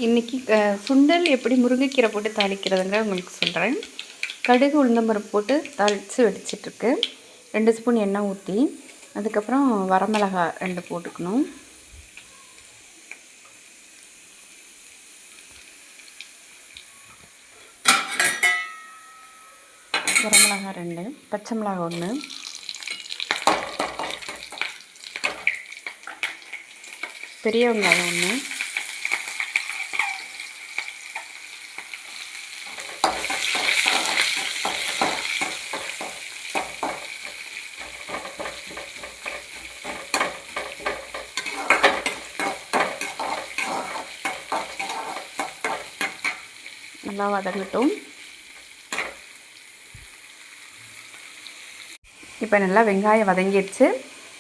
இன்றைக்கி சுண்டல் எப்படி முருங்கைக்கீரை போட்டு தாளிக்கிறதுங்க உங்களுக்கு சொல்கிறேன். கடுகு உளுந்தம்பருப்பு போட்டு தாளித்து வெடிச்சிட்ருக்கு. 2 ஸ்பூன் எண்ணெய் ஊற்றி அதுக்கப்புறம் வரமிளகா 2 போட்டுக்கணும். வரமிளகா 2, பச்சை மிளகா 1, பெரிய வெங்காயம் 1, நல்லா வதங்கட்டும். இப்போ நல்லா வெங்காயம் வதங்கிடுச்சு.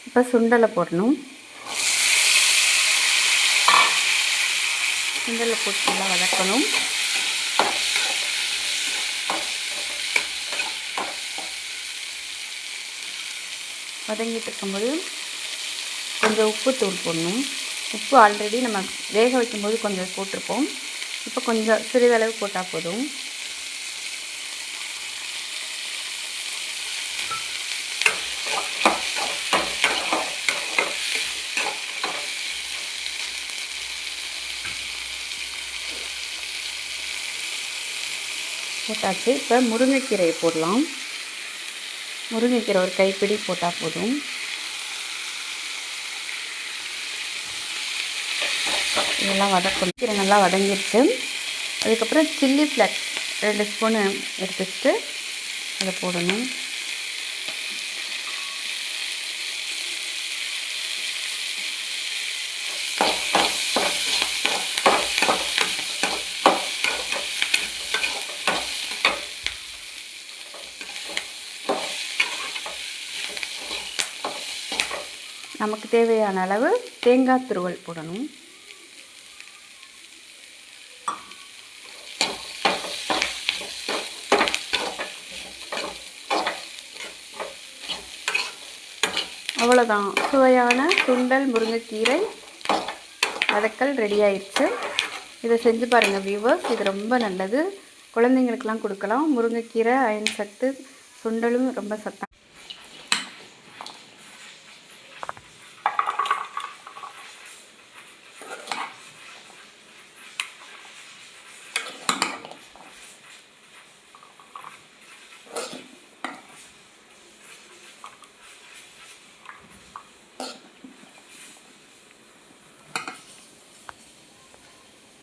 இப்போ சுண்டலை போடணும். சுண்டலை போட்டு நல்லா வதக்கணும். வதங்கிட்டு இருக்கும்போது கொஞ்சம் உப்பு தூள் போடணும். உப்பு ஆல்ரெடி நம்ம வேக வைக்கும்போது கொஞ்சம் போட்டிருப்போம். இப்போ கொஞ்சம் சிறிதளவு போட்டால் போதும். போட்டாச்சு. இப்போ முருங்கைக்கீரையை போடலாம். முருங்கைக்கீரை ஒரு கைப்பிடி போட்டால் போதும். இதெல்லாம் வதக்கணும். கீரை நல்லா வதங்கிடுச்சு. அதுக்கப்புறம் சில்லி ஃப்ளேக்ஸ் 2 ஸ்பூனு எடுத்துட்டு அதை போடணும். நமக்கு தேவையான அளவு தேங்காய் துருவல் போடணும். அவ்வளோதான், சுவையான சுண்டல் முருங்கைக்கீரை வதக்கல் ரெடி ஆயிடுச்சு. இதை செஞ்சு பாருங்கள் வியூவர்ஸ். இது ரொம்ப நல்லது, குழந்தைங்களுக்கெல்லாம் கொடுக்கலாம். முருங்கைக்கீரை அயன் சத்து, சுண்டலும் ரொம்ப சத்து.